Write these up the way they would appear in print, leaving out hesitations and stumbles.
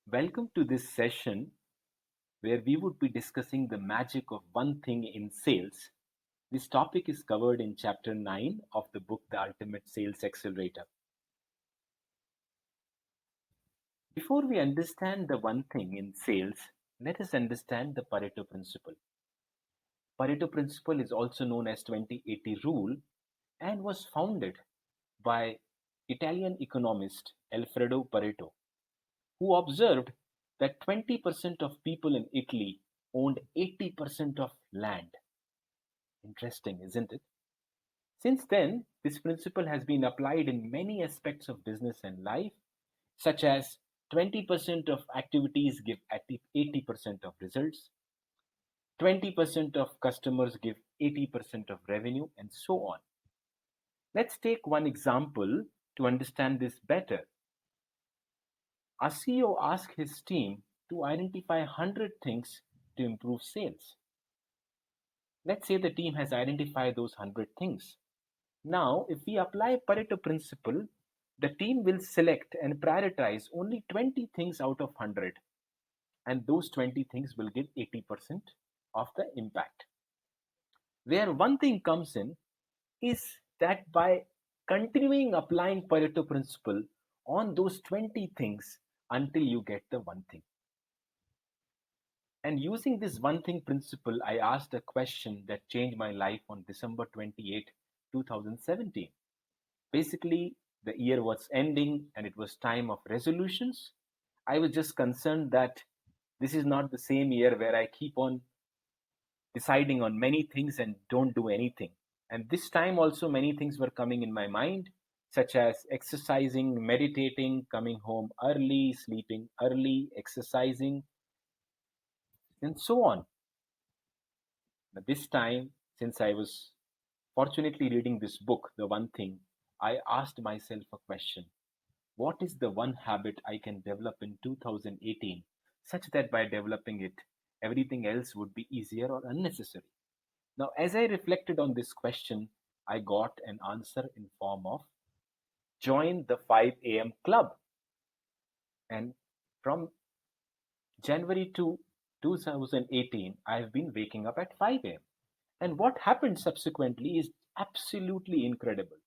Welcome to this session where we would be discussing the magic of one thing in sales. This topic is covered in chapter 9 of the book The Ultimate Sales Accelerator. Before we understand the one thing in sales, let us understand the Pareto Principle. Pareto Principle is also known as 20-80 rule and was founded by Italian economist Alfredo Pareto, who observed that 20% of people in Italy owned 80% of land. Interesting, isn't it? Since then, this principle has been applied in many aspects of business and life, such as 20% of activities give 80% of results, 20% of customers give 80% of revenue, and so on. Let's take one example to understand this better. A CEO asks his team to identify 100 things to improve sales. Let's say the team has identified those 100 things. Now, if we apply Pareto principle, the team will select and prioritize only 20 things out of 100, and those 20 things will give 80% of the impact. Where one thing comes in is that by continuing applying Pareto principle on those 20 things until you get the one thing. And using this one thing principle, I asked a question that changed my life on December 28, 2017. Basically, the year was ending and it was time of resolutions. I was just concerned that this is not the same year where I keep on deciding on many things and don't do anything. And this time also many things were coming in my mind, such as exercising, meditating, coming home early, sleeping early, exercising, and so on. But this time, since I was fortunately reading this book, The One Thing, I asked myself a question. What is the one habit I can develop in 2018 such that by developing it, everything else would be easier or unnecessary? Now, as I reflected on this question, I got an answer in form of join the 5 a.m. club. And from January to 2018, I've been waking up at 5 a.m. And what happened subsequently is absolutely incredible.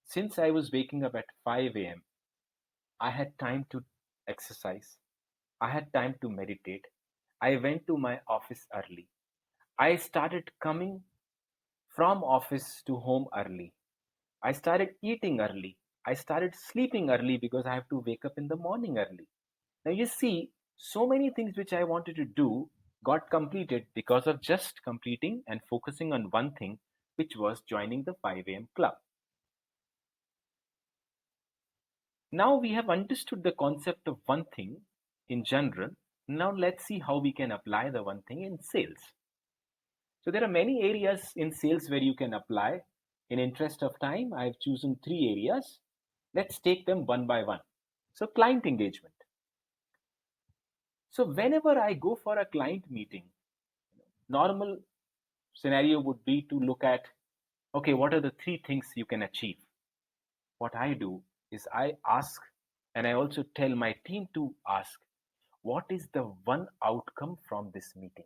Since I was waking up at 5 a.m., I had time to exercise. I had time to meditate. I went to my office early. I started coming from office to home early. I started eating early. I started sleeping early because I have to wake up in the morning early. Now, you see, so many things which I wanted to do got completed because of just completing and focusing on one thing, which was joining the 5 a.m. club. Now we have understood the concept of one thing in general. Now let's see how we can apply the one thing in sales. So there are many areas in sales where you can apply. In interest of time, I've chosen 3 areas. Let's take them one by one. So client engagement. So whenever I go for a client meeting, normal scenario would be to look at, okay, what are the 3 things you can achieve? What I do is I ask, and I also tell my team to ask, what is the one outcome from this meeting?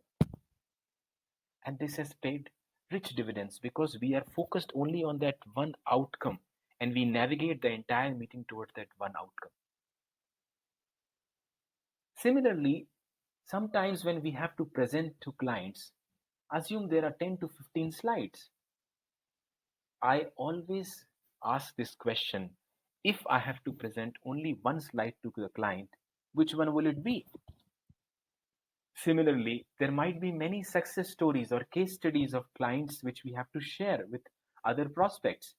And this has paid rich dividends because we are focused only on that one outcome and we navigate the entire meeting towards that one outcome. Similarly, sometimes when we have to present to clients, assume there are 10 to 15 slides. I always ask this question, if I have to present only one slide to the client, which one will it be? Similarly, there might be many success stories or case studies of clients which we have to share with other prospects.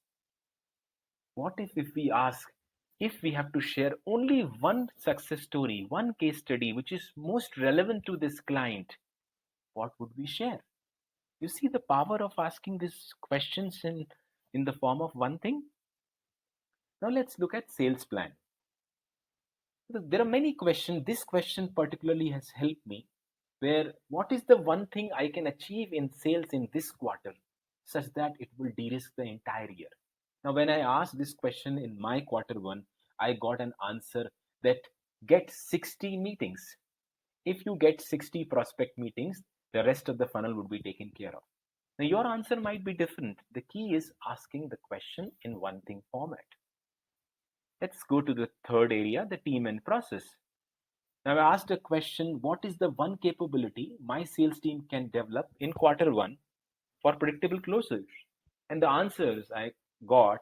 What if we ask, if we have to share only one success story, one case study which is most relevant to this client, what would we share? You see the power of asking these questions in the form of one thing? Now let's look at sales plan. There are many questions. This question particularly has helped me where what is the one thing I can achieve in sales in this quarter such that it will de-risk the entire year. Now, when I asked this question in my quarter one, I got an answer that get 60 meetings. If you get 60 prospect meetings, the rest of the funnel would be taken care of. Now, your answer might be different. The key is asking the question in one thing format. Let's go to the third area, the team and process. Now, I asked a question, what is the one capability my sales team can develop in quarter one for predictable closes? And the answers I got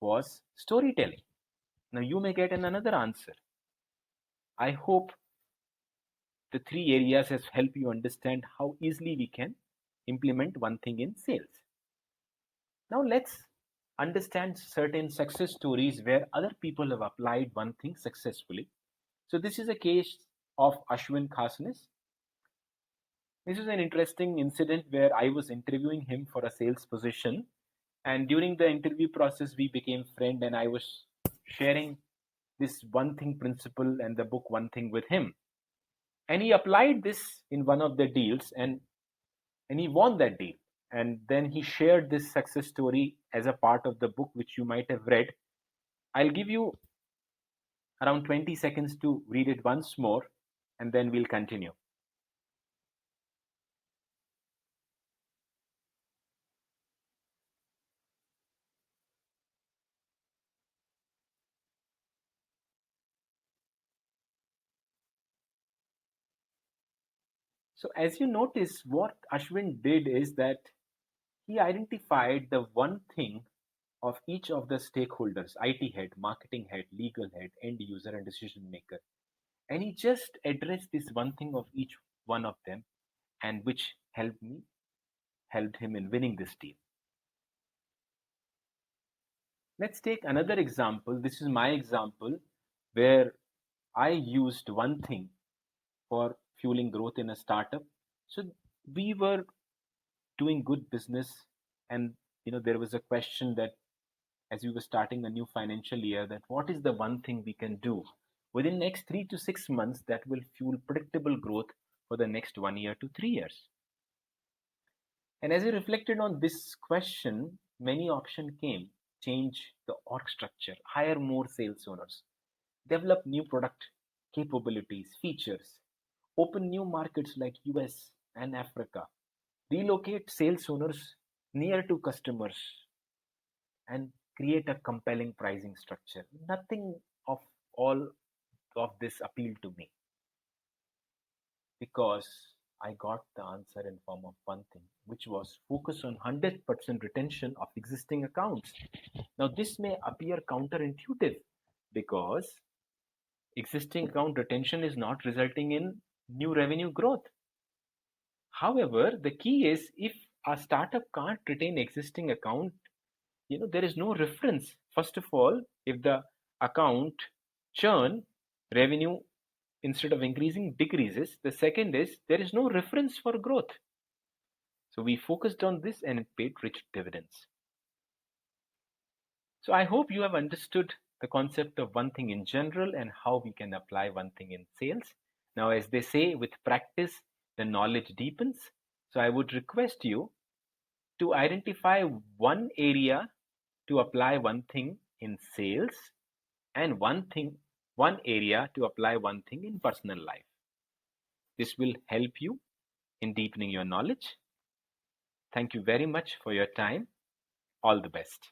was storytelling. Now, you may get another answer. I hope the three areas has helped you understand how easily we can implement one thing in sales. Now, let's understand certain success stories where other people have applied one thing successfully. So, this is a case of Ashwin Khasnes. This is an interesting incident where I was interviewing him for a sales position, and during the interview process, we became friends, and I was sharing this one thing principle and the book One Thing with him. And he applied this in one of the deals, and he won that deal. And then he shared this success story as a part of the book, which you might have read. I'll give you around 20 seconds to read it once more, and then we'll continue. So, as you notice, what Ashwin did is that he identified the one thing of each of the stakeholders: IT head, marketing head, legal head, end user, and decision maker. And he just addressed this one thing of each one of them, and which helped him in winning this deal. Let's take another example. This is my example where I used one thing for fueling growth in a startup. So we were doing good business, and there was a question that as we were starting a new financial year, that what is the one thing we can do within next 3 to 6 months that will fuel predictable growth for the next 1 year to 3 years. And as I reflected on this question, many options came. Change the org structure, hire more sales owners, develop new product capabilities, features, open new markets like US and Africa, relocate sales owners near to customers, and create a compelling pricing structure. Nothing of all of this appealed to me because I got the answer in form of one thing, which was focus on 100% retention of existing accounts. Now, this may appear counterintuitive because existing account retention is not resulting in new revenue growth. However, the key is if a startup can't retain existing account, there is no reference. First of all, if the account churn, revenue instead of increasing decreases. The second is there is no reference for growth. So we focused on this and it paid rich dividends. So I hope you have understood the concept of one thing in general and how we can apply one thing in sales. Now, as they say, with practice the knowledge deepens. So I would request you to identify one area to apply one thing in sales, and one area to apply one thing in personal life. This will help you in deepening your knowledge. Thank you very much for your time. All the best.